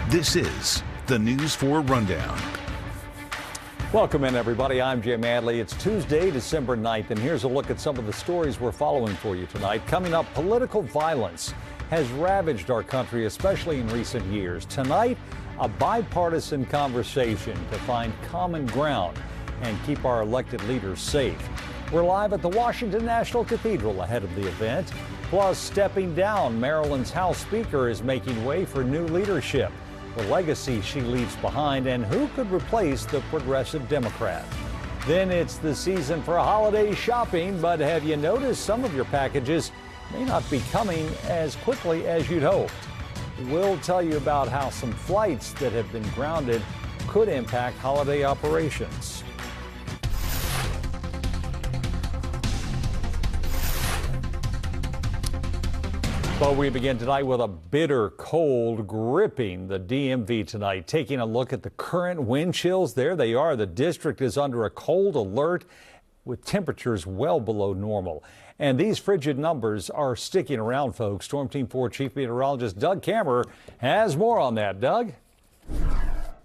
This is the News 4 Rundown. Welcome in, everybody. I'm Jim Adley. It's Tuesday, December 9th, and here's a look at some of the stories we're following for you tonight. Coming up, political violence has ravaged our country, especially in recent years. Tonight, a bipartisan conversation to find common ground and keep our elected leaders safe. We're live at the Washington National Cathedral ahead of the event. Plus, stepping down, Maryland's House Speaker is making way for new leadership. The legacy she leaves behind, and who could replace the progressive Democrat. Then it's the season for holiday shopping, but have you noticed some of your packages may not be coming as quickly as you'd hoped? We'll tell you about how some flights that have been grounded could impact holiday operations. But we begin tonight with a bitter cold gripping the DMV tonight. Taking a look at the current wind chills. There they are. The district is under a cold alert with temperatures well below normal. And these frigid numbers are sticking around, folks. Storm Team 4 Chief Meteorologist Doug Kammerer has more on that. Doug?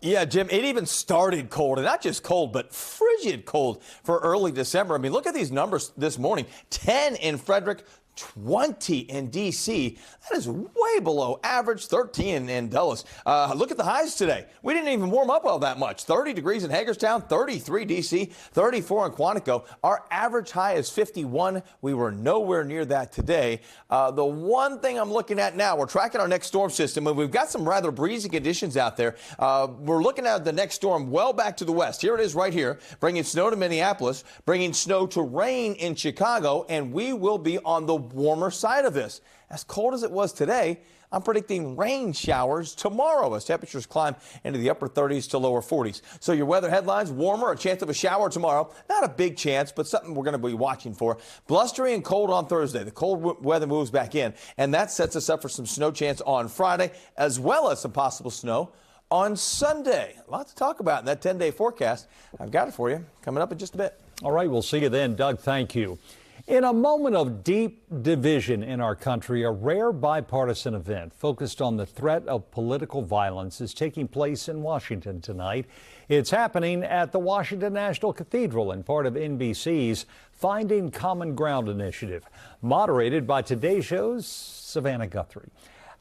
Yeah, Jim, it even started cold, and not just cold, but frigid cold for early December. I mean, look at these numbers this morning. 10 in Frederick, 20 in D.C. That is way below average. 13 in Dulles. Look at the highs today. We didn't even warm up all that much. 30 degrees in Hagerstown, 33 D.C., 34 in Quantico. Our average high is 51. We were nowhere near that today. The one thing I'm looking at now, we're tracking our next storm system, and we've got some rather breezy conditions out there. We're looking at the next storm well back to the west. Here it is right here, bringing snow to Minneapolis, bringing snow to rain in Chicago, and we will be on the warmer side of this. As cold as it was today, I'm predicting rain showers tomorrow as temperatures climb into the upper 30s to lower 40s. So your weather headlines: warmer, a chance of a shower tomorrow. Not a big chance, but something we're going to be watching for. Blustery and cold on Thursday. The cold weather moves back in, and that sets us up for some snow chance on Friday, as well as some possible snow on Sunday. A lot to talk about in that 10-day forecast. I've got it for you coming up in just a bit. All right, we'll see you then. Doug, thank you. In a moment of deep division in our country, a rare bipartisan event focused on the threat of political violence is taking place in Washington tonight. It's happening at the Washington National Cathedral and part of NBC's Finding Common Ground initiative, moderated by Today Show's Savannah Guthrie.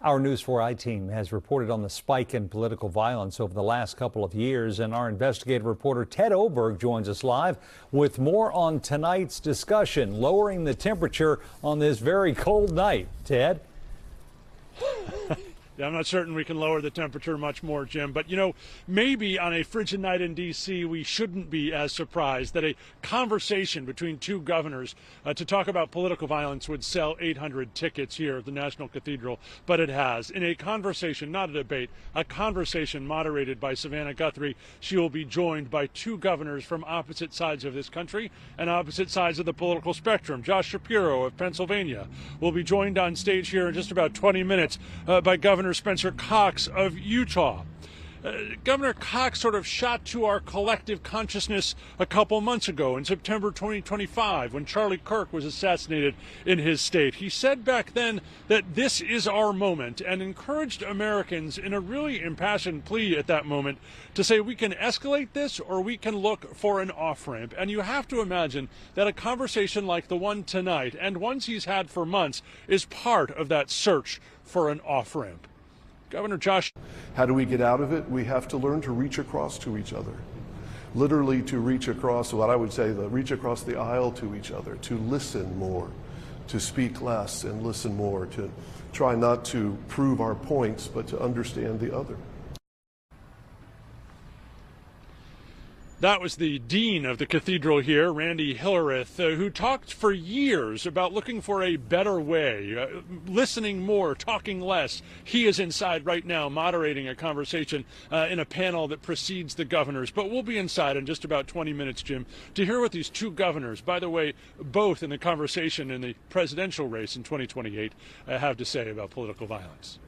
Our News 4 team has reported on the spike in political violence over the last couple of years, and our investigative reporter Ted Oberg joins us live with more on tonight's discussion, lowering the temperature on this very cold night. Ted? Yeah, I'm not certain we can lower the temperature much more, Jim. But, you know, maybe on a frigid night in D.C., we shouldn't be as surprised that a conversation between two governors to talk about political violence would sell 800 tickets here at the National Cathedral. But it has. In a conversation, not a debate, a conversation moderated by Savannah Guthrie, she will be joined by two governors from opposite sides of this country and opposite sides of the political spectrum. Josh Shapiro of Pennsylvania will be joined on stage here in just about 20 minutes by Governor Spencer Cox of Utah. Governor Cox sort of shot to our collective consciousness a couple months ago in September 2025 when Charlie Kirk was assassinated in his state. He said back then that this is our moment and encouraged Americans in a really impassioned plea at that moment to say we can escalate this or we can look for an off-ramp. And you have to imagine that a conversation like the one tonight, and ones he's had for months, is part of that search for an off-ramp. Governor Josh. How do we get out of it? We have to learn to reach across to each other. Literally to reach across, what I would say, reach across the aisle to each other, to listen more, to speak less and listen more, to try not to prove our points, but to understand the other. That was the dean of the cathedral here, Randy Hillerith, who talked for years about looking for a better way, listening more, talking less. He is inside right now moderating a conversation in a panel that precedes the governors. But we'll be inside in just about 20 minutes, Jim, to hear what these two governors, by the way, both in the conversation in the presidential race in 2028, have to say about political violence.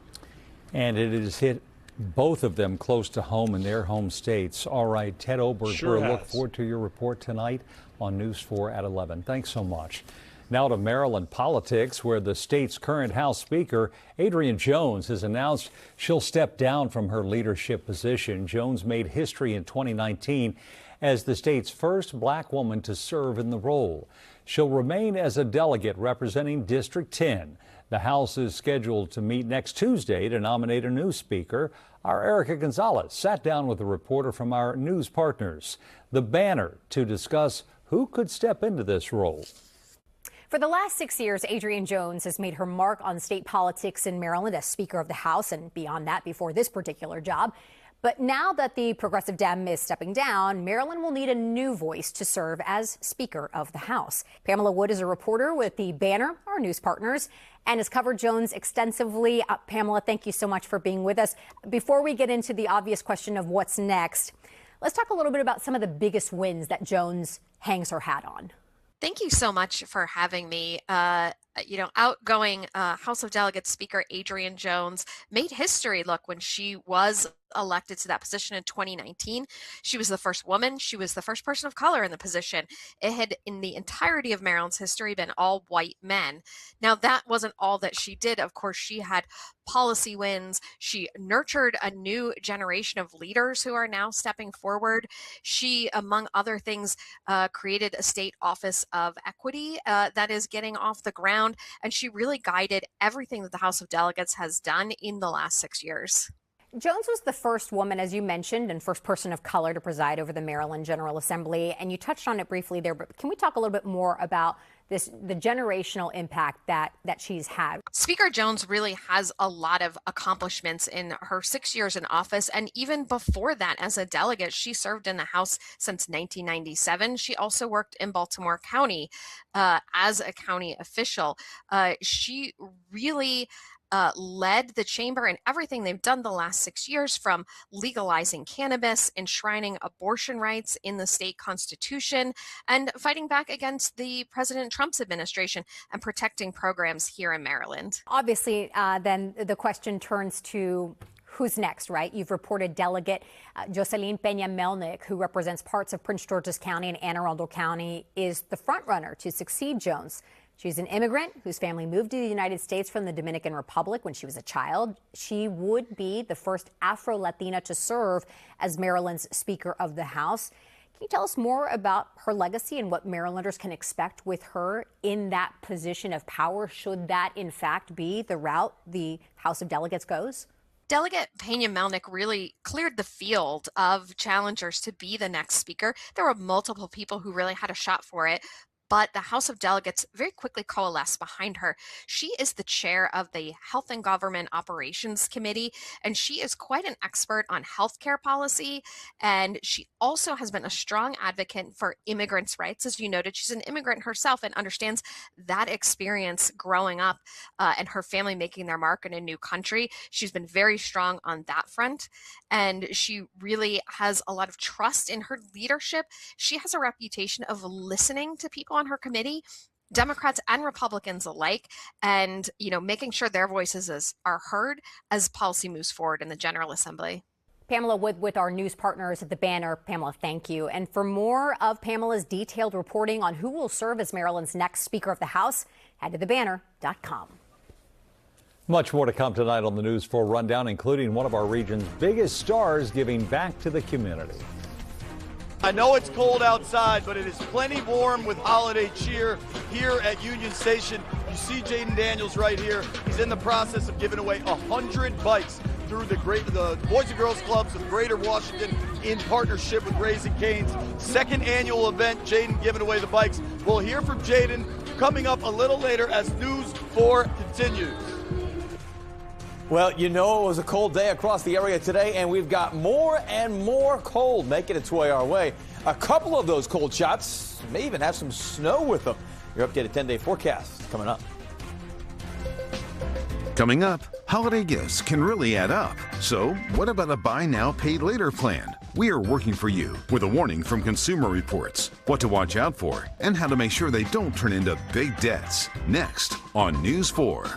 And it has hit both of them close to home in their home states. All right, Ted Oberg, we'll look forward to your report tonight on News 4 at 11. Thanks so much. Now to Maryland politics, where the state's current House Speaker, Adrienne Jones, has announced she'll step down from her leadership position. Jones made history in 2019 as the state's first black woman to serve in the role. She'll remain as a delegate representing District 10. The House is scheduled to meet next Tuesday to nominate a new speaker. Our Erica Gonzalez sat down with a reporter from our news partners, The Banner, to discuss who could step into this role. For the last 6 years, Adrienne Jones has made her mark on state politics in Maryland as Speaker of the House and beyond that before this particular job. But now that the progressive Dem is stepping down, Maryland will need a new voice to serve as Speaker of the House. Pamela Wood is a reporter with The Banner, our news partners, and has covered Jones extensively. Pamela, thank you so much for being with us. Before we get into the obvious question of what's next, let's talk a little bit about some of the biggest wins that Jones hangs her hat on. Thank you so much for having me. Outgoing House of Delegates Speaker Adrienne Jones made history, when she was elected to that position in 2019. She was the first woman. She was the first person of color in the position. It had, in the entirety of Maryland's history, been all white men. Now, that wasn't all that she did. Of course, she had policy wins. She nurtured a new generation of leaders who are now stepping forward. She, among other things, created a state office of equity that is getting off the ground. And she really guided everything that the House of Delegates has done in the last 6 years. Jones was the first woman, as you mentioned, and first person of color to preside over the Maryland General Assembly. And you touched on it briefly there, but can we talk a little bit more about the generational impact that she's had? Speaker Jones really has a lot of accomplishments in her 6 years in office. And even before that, as a delegate, she served in the House since 1997. She also worked in Baltimore County as a county official. She really led the chamber in everything they've done the last 6 years, from legalizing cannabis, enshrining abortion rights in the state constitution, and fighting back against the President Trump's administration and protecting programs here in Maryland. Obviously, then the question turns to who's next, right? You've reported Delegate Jocelyn Peña-Melnick, who represents parts of Prince George's County and Anne Arundel County, is the frontrunner to succeed Jones. She's an immigrant whose family moved to the United States from the Dominican Republic when she was a child. She would be the first Afro-Latina to serve as Maryland's Speaker of the House. Can you tell us more about her legacy and what Marylanders can expect with her in that position of power, should that in fact be the route the House of Delegates goes? Delegate Peña-Melnick really cleared the field of challengers to be the next speaker. There were multiple people who really had a shot for it, but the House of Delegates very quickly coalesced behind her. She is the chair of the Health and Government Operations Committee, and she is quite an expert on healthcare policy. And she also has been a strong advocate for immigrants' rights. As you noted, she's an immigrant herself and understands that experience growing up and her family making their mark in a new country. She's been very strong on that front, and she really has a lot of trust in her leadership. She has a reputation of listening to people on her committee, Democrats and Republicans alike, and making sure their voices are heard as policy moves forward in the General Assembly. Pamela Wood with our news partners at The Banner. Pamela, thank you. And for more of Pamela's detailed reporting on who will serve as Maryland's next Speaker of the House, head to thebanner.com. Much more to come tonight on the News4 Rundown, including one of our region's biggest stars giving back to the community. I know it's cold outside, but it is plenty warm with holiday cheer here at Union Station. You see Jaden Daniels right here. He's in the process of giving away 100 bikes through the Boys and Girls Clubs of Greater Washington in partnership with Raising Cane's second annual event. Jaden giving away the bikes. We'll hear from Jaden coming up a little later as News 4 continues. Well, it was a cold day across the area today, and we've got more and more cold making its way our way. A couple of those cold shots may even have some snow with them. Your updated 10-day forecast coming up. Coming up, holiday gifts can really add up. So, what about a buy now, pay later plan? We are working for you with a warning from Consumer Reports, what to watch out for, and how to make sure they don't turn into big debts. Next on News 4.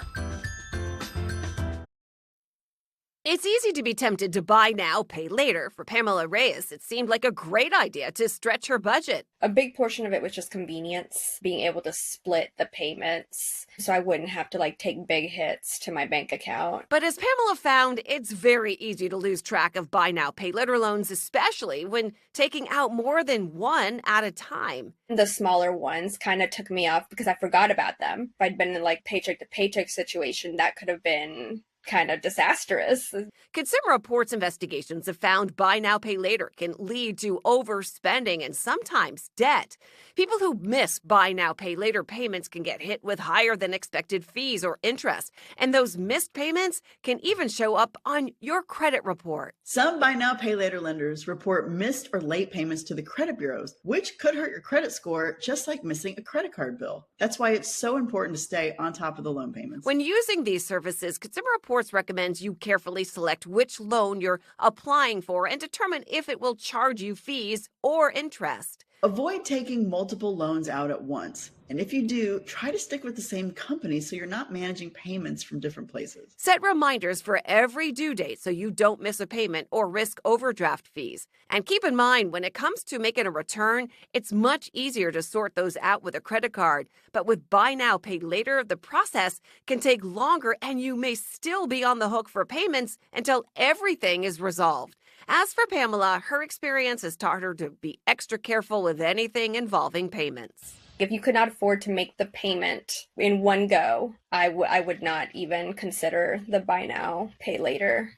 It's easy to be tempted to buy now, pay later. For Pamela Reyes, it seemed like a great idea to stretch her budget. A big portion of it was just convenience, being able to split the payments so I wouldn't have to take big hits to my bank account. But as Pamela found, it's very easy to lose track of buy now, pay later loans, especially when taking out more than one at a time. The smaller ones kind of took me off because I forgot about them. If I'd been in paycheck to paycheck situation, that could have been kind of disastrous. Consumer Reports investigations have found buy now, pay later can lead to overspending and sometimes debt. People who miss buy now, pay later payments can get hit with higher than expected fees or interest. And those missed payments can even show up on your credit report. Some buy now, pay later lenders report missed or late payments to the credit bureaus, which could hurt your credit score, just like missing a credit card bill. That's why it's so important to stay on top of the loan payments. When using these services, Consumer Reports recommends you carefully select which loan you're applying for and determine if it will charge you fees or interest. Avoid taking multiple loans out at once. And if you do, try to stick with the same company so you're not managing payments from different places. Set reminders for every due date so you don't miss a payment or risk overdraft fees. And keep in mind, when it comes to making a return, it's much easier to sort those out with a credit card. But with buy now, pay later, the process can take longer and you may still be on the hook for payments until everything is resolved. As for Pamela, her experience has taught her to be extra careful with anything involving payments. If you could not afford to make the payment in one go, I would not even consider the buy now, pay later.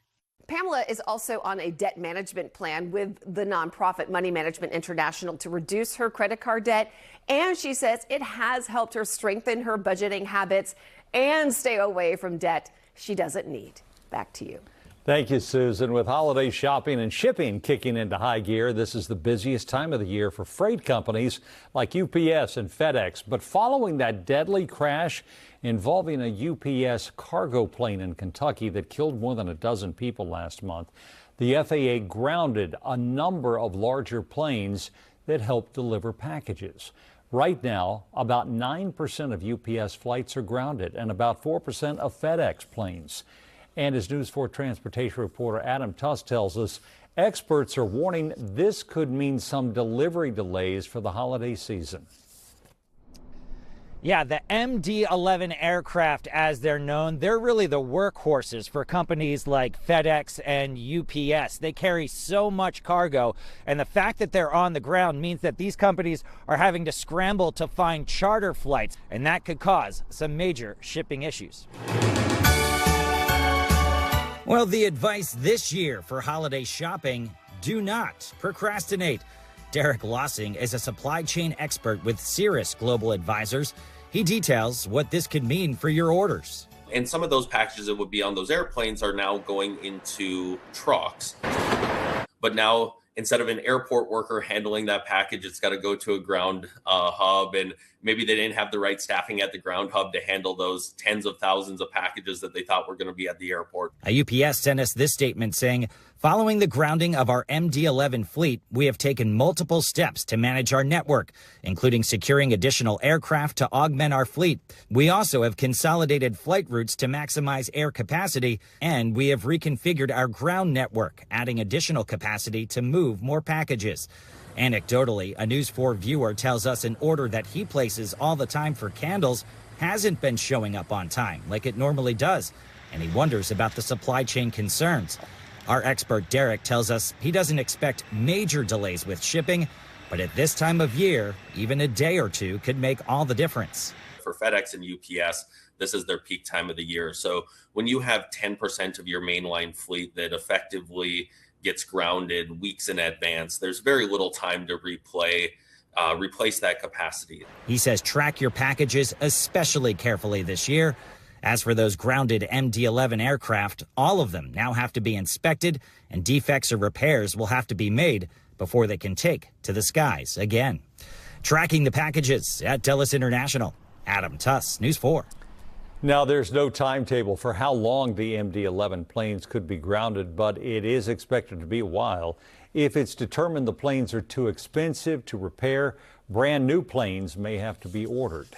Pamela is also on a debt management plan with the nonprofit Money Management International to reduce her credit card debt. And she says it has helped her strengthen her budgeting habits and stay away from debt she doesn't need. Back to you. Thank you, Susan. With holiday shopping and shipping kicking into high gear, this is the busiest time of the year for freight companies like UPS and FedEx. But following that deadly crash involving a UPS cargo plane in Kentucky that killed more than a dozen people last month, the FAA grounded a number of larger planes that help deliver packages. Right now, about 9% of UPS flights are grounded and about 4% of FedEx planes. And as News 4 transportation reporter Adam Tuss tells us, experts are warning this could mean some delivery delays for the holiday season. Yeah, the MD-11 aircraft, as they're known, they're really the workhorses for companies like FedEx and UPS. They carry so much cargo, and the fact that they're on the ground means that these companies are having to scramble to find charter flights, and that could cause some major shipping issues. Well, the advice this year for holiday shopping: do not procrastinate. Derek Lossing is a supply chain expert with Cirrus Global Advisors. He details what this could mean for your orders. And some of those packages that would be on those airplanes are now going into trucks. But now, instead of an airport worker handling that package, it's got to go to a ground hub. And maybe they didn't have the right staffing at the ground hub to handle those tens of thousands of packages that they thought were going to be at the airport. A UPS sent us this statement saying, following the grounding of our MD-11 fleet, we have taken multiple steps to manage our network, including securing additional aircraft to augment our fleet. We also have consolidated flight routes to maximize air capacity, and we have reconfigured our ground network, adding additional capacity to move more packages. Anecdotally, a News 4 viewer tells us an order that he places all the time for candles hasn't been showing up on time like it normally does, and he wonders about the supply chain concerns. Our expert Derek tells us he doesn't expect major delays with shipping, but at this time of year, even a day or two could make all the difference. For FedEx and UPS, this is their peak time of the year. So when you have 10% of your mainline fleet that effectively gets grounded weeks in advance, there's very little time to replace that capacity. He says track your packages especially carefully this year. As for those grounded MD-11 aircraft, all of them now have to be inspected, and defects or repairs will have to be made before they can take to the skies again. Tracking the packages at Dulles International, Adam Tuss, News 4. Now, there's no timetable for how long the MD-11 planes could be grounded, but it is expected to be a while. If it's determined the planes are too expensive to repair, brand new planes may have to be ordered.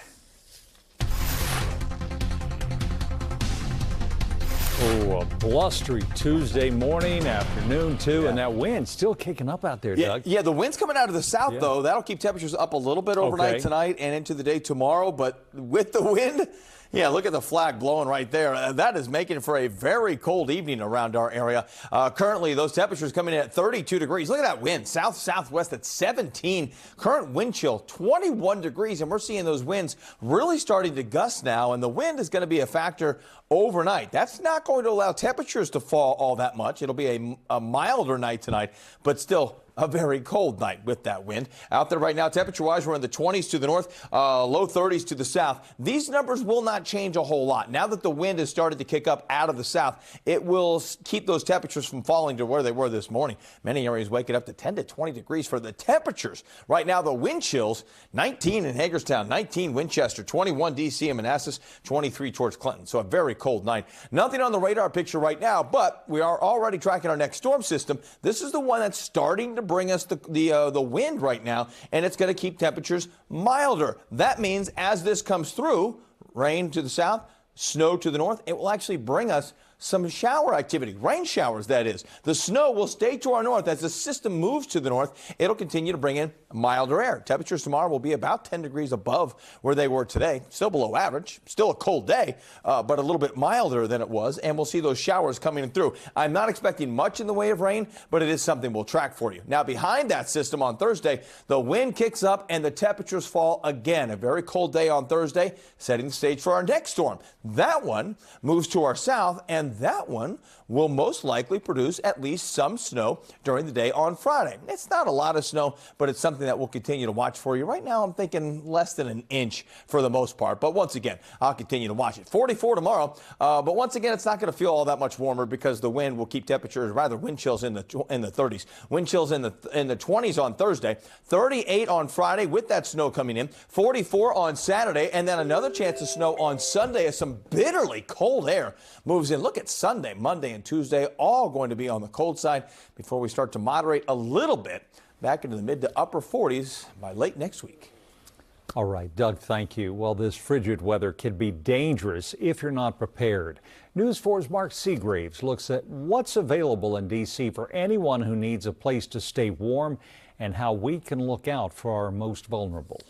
Oh, a blustery Tuesday morning, afternoon too, and that wind still kicking up out there, Doug. Yeah, the wind's coming out of the south, though. That'll keep temperatures up a little bit overnight tonight and into the day tomorrow. But with the wind, yeah, look at the flag blowing right there. That is making for a very cold evening around our area. Currently, those temperatures coming in at 32 degrees. Look at that wind, south-southwest at 17. Current wind chill, 21 degrees, and we're seeing those winds really starting to gust now, and the wind is going to be a factor overnight. That's not going to allow temperatures to fall all that much. It'll be a milder night tonight, but still a very cold night with that wind. Out there right now, temperature-wise, we're in the 20s to the north, low 30s to the south. These numbers will not change a whole lot. Now that the wind has started to kick up out of the south, it will keep those temperatures from falling to where they were this morning. Many areas waking up to 10 to 20 degrees for the temperatures. Right now, the wind chills, 19 in Hagerstown, 19 Winchester, 21 D.C. and Manassas, 23 towards Clinton. So a very cold night. Nothing on the radar picture right now, but we are already tracking our next storm system. This is the one that's starting to bring us the wind right now, and it's going to keep temperatures milder. That means as this comes through, rain to the south, snow to the north, it will actually bring us some shower activity, rain showers, that is. The snow will stay to our north. As the system moves to the north, it'll continue to bring in milder air. Temperatures tomorrow will be about 10 degrees above where they were today. Still below average, still a cold day, but a little bit milder than it was, and we'll see those showers coming through. I'm not expecting much in the way of rain, but it is something we'll track for you. Now, behind that system on Thursday, the wind kicks up and the temperatures fall again. A very cold day on Thursday, setting the stage for our next storm. That one moves to our south, and that one will most likely produce at least some snow during the day on Friday. It's not a lot of snow, but it's something that we'll continue to watch for you. Right now, I'm thinking less than an inch for the most part. But once again, I'll continue to watch it. 44 tomorrow. But once again, it's not going to feel all that much warmer because the wind will keep temperatures, rather wind chills in the 30s. Wind chills in the 20s on Thursday. 38 on Friday with that snow coming in. 44 on Saturday. And then another chance of snow on Sunday as some bitterly cold air moves in. Look at Sunday, Monday, and Tuesday, all going to be on the cold side before we start to moderate a little bit back into the mid to upper 40s by late next week. All right, Doug, thank you. Well, this frigid weather can be dangerous if you're not prepared. News 4's Mark Seagraves looks at what's available in D.C. for anyone who needs a place to stay warm and how we can look out for our most vulnerable.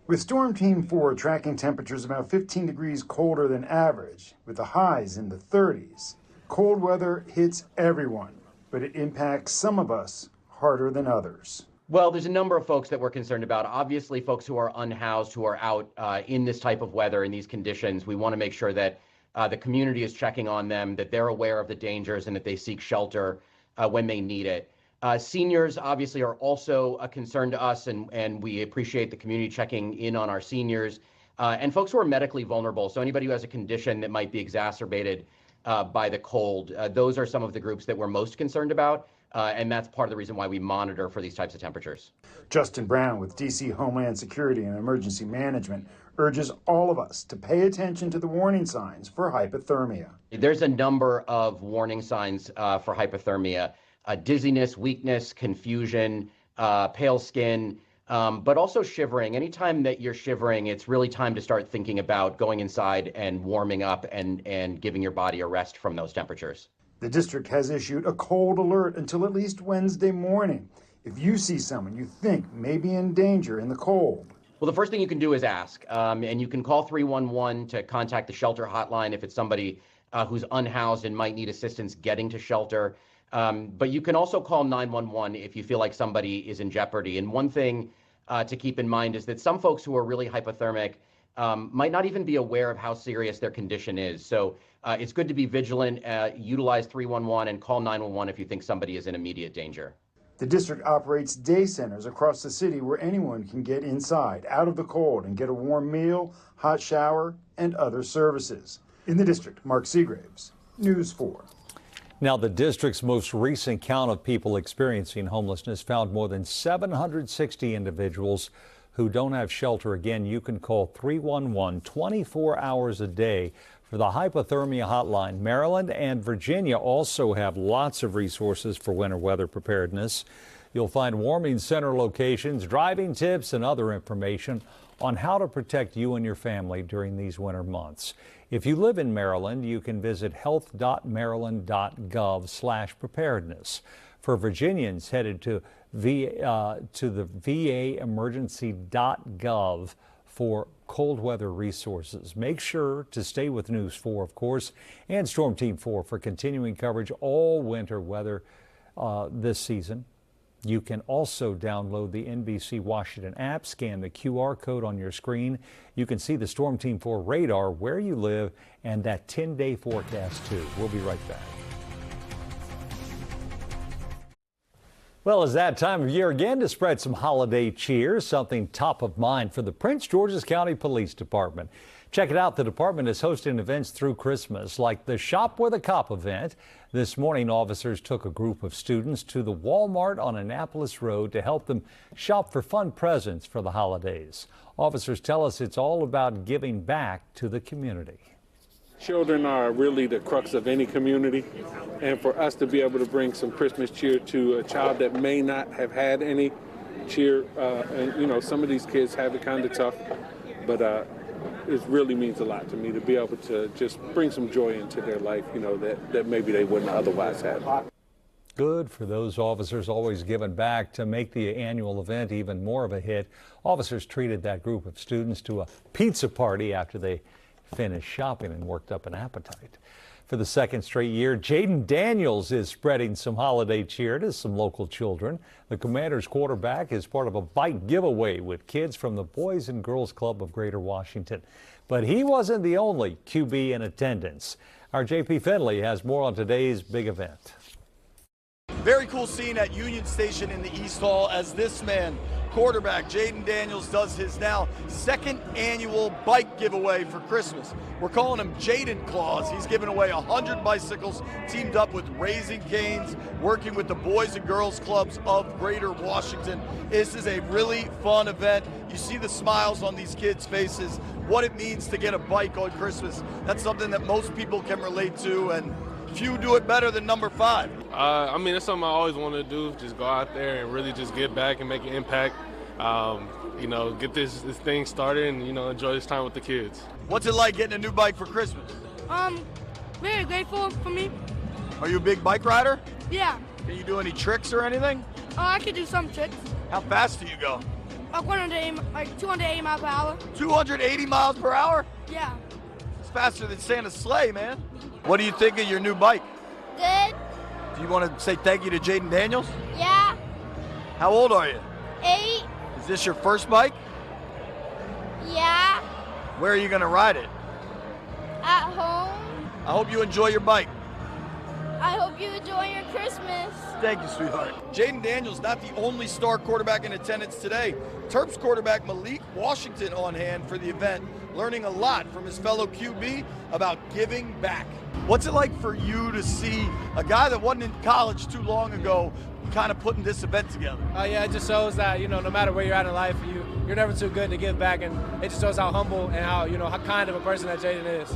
With Storm Team 4 tracking temperatures about 15 degrees colder than average, with the highs in the 30s, cold weather hits everyone, but it impacts some of us harder than others. Well, there's a number of folks that we're concerned about. Obviously, folks who are unhoused, who are out in this type of weather, in these conditions, we want to make sure that the community is checking on them, that they're aware of the dangers, and that they seek shelter when they need it. Seniors obviously are also a concern to us, and we appreciate the community checking in on our seniors and folks who are medically vulnerable. So anybody who has a condition that might be exacerbated by the cold, those are some of the groups that we're most concerned about. And that's part of the reason why we monitor for these types of temperatures. Justin Brown with D.C. Homeland Security and Emergency Management urges all of us to pay attention to the warning signs for hypothermia. There's a number of warning signs for hypothermia. Dizziness, weakness, confusion, pale skin, but also shivering. Anytime that you're shivering, it's really time to start thinking about going inside and warming up and giving your body a rest from those temperatures. The district has issued a cold alert until at least Wednesday morning. If you see someone you think may be in danger in the cold. Well, the first thing you can do is ask, and you can call 311 to contact the shelter hotline if it's somebody who's unhoused and might need assistance getting to shelter. But you can also call 911 if you feel like somebody is in jeopardy. And one thing to keep in mind is that some folks who are really hypothermic might not even be aware of how serious their condition is. So it's good to be vigilant, utilize 311 and call 911 if you think somebody is in immediate danger. The district operates day centers across the city where anyone can get inside, out of the cold, and get a warm meal, hot shower, and other services. In the district, Mark Seagraves, News 4. Now, the district's most recent count of people experiencing homelessness found more than 760 individuals who don't have shelter. Again, you can call 311 24 hours a day for the hypothermia hotline. Maryland and Virginia also have lots of resources for winter weather preparedness. You'll find warming center locations, driving tips, and other information on how to protect you and your family during these winter months. If you live in Maryland, you can visit health.maryland.gov/preparedness. For Virginians, headed to the vaemergency.gov for cold weather resources. Make sure to stay with News 4, of course, and Storm Team 4 for continuing coverage all winter weather this season. You can also download the NBC Washington app, scan the QR code on your screen. You can see the Storm Team 4 radar where you live and that 10-day forecast too. We'll be right back. Well, it's that time of year again to spread some holiday cheer, something top of mind for the Prince George's County Police Department. Check it out. The department is hosting events through Christmas, like the Shop with a Cop event. This morning, officers took a group of students to the Walmart on Annapolis Road to help them shop for fun presents for the holidays. Officers tell us it's all about giving back to the community. Children are really the crux of any community, and for us to be able to bring some Christmas cheer to a child that may not have had any cheer, and you know, some of these kids have it kind of tough, but it really means a lot to me to be able to just bring some joy into their life, you know, that maybe they wouldn't otherwise have. Good for those officers always giving back to make the annual event even more of a hit. Officers treated that group of students to a pizza party after they finished shopping and worked up an appetite. For the second straight year, Jaden Daniels is spreading some holiday cheer to some local children. The Commanders quarterback is part of a bike giveaway with kids from the Boys and Girls Club of Greater Washington. But he wasn't the only QB in attendance. Our JP Finley has more on today's big event. Very cool scene at Union Station in the East Hall as this man, quarterback Jaden Daniels, does his now second annual bike giveaway for Christmas. We're calling him Jaden Claus. He's giving away 100 bicycles, teamed up with Raising Cane's, working with the Boys and Girls Clubs of Greater Washington. This is a really fun event. You see the smiles on these kids' faces, what it means to get a bike on Christmas. That's something that most people can relate to, and few do it better than number 5. I mean, it's something I always wanted to do, just go out there and really just give back and make an impact. You know, get this thing started and, you know, enjoy this time with the kids. What's it like getting a new bike for Christmas? Very grateful for me. Are you a big bike rider? Yeah. Can you do any tricks or anything? I could do some tricks. How fast do you go? Like 280 miles per hour. 280 miles per hour? Yeah. It's faster than Santa's sleigh, man. What do you think of your new bike? Good. Do you want to say thank you to Jaden Daniels? Yeah. How old are you? 8. Is this your first bike? Yeah. Where are you going to ride it? At home. I hope you enjoy your bike. I hope you enjoy your Christmas. Thank you, sweetheart. Jaden Daniels, not the only star quarterback in attendance today. Terps quarterback Malik Washington on hand for the event, learning a lot from his fellow QB about giving back. What's it like for you to see a guy that wasn't in college too long ago kind of putting this event together? Yeah, it just shows that, you know, no matter where you're at in life, you're never too good to give back, and it just shows how humble and how, you know, how kind of a person that Jaden is.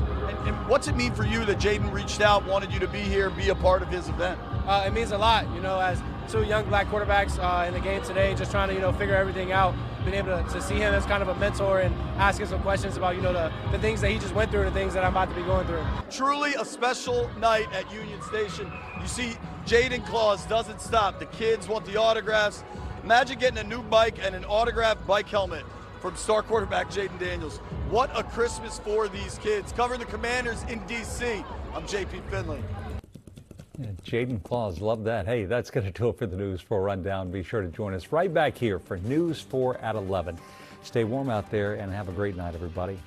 And what's it mean for you that Jaden reached out, wanted you to be here, be a part of his event? It means a lot, you know, as 2 young black quarterbacks in the game today, just trying to, you know, figure everything out. Being able to see him as kind of a mentor and asking some questions about, you know, the things that he just went through, the things that I'm about to be going through. Truly a special night at Union Station. You see, Jaden Claus doesn't stop. The kids want the autographs. Imagine getting a new bike and an autographed bike helmet from star quarterback Jaden Daniels. What a Christmas for these kids. Covering the Commanders in D.C., I'm JP Finley. Yeah, Jaden Claus, love that. Hey, that's going to do it for the News 4 Rundown. Be sure to join us right back here for News 4 at 11. Stay warm out there and have a great night, everybody.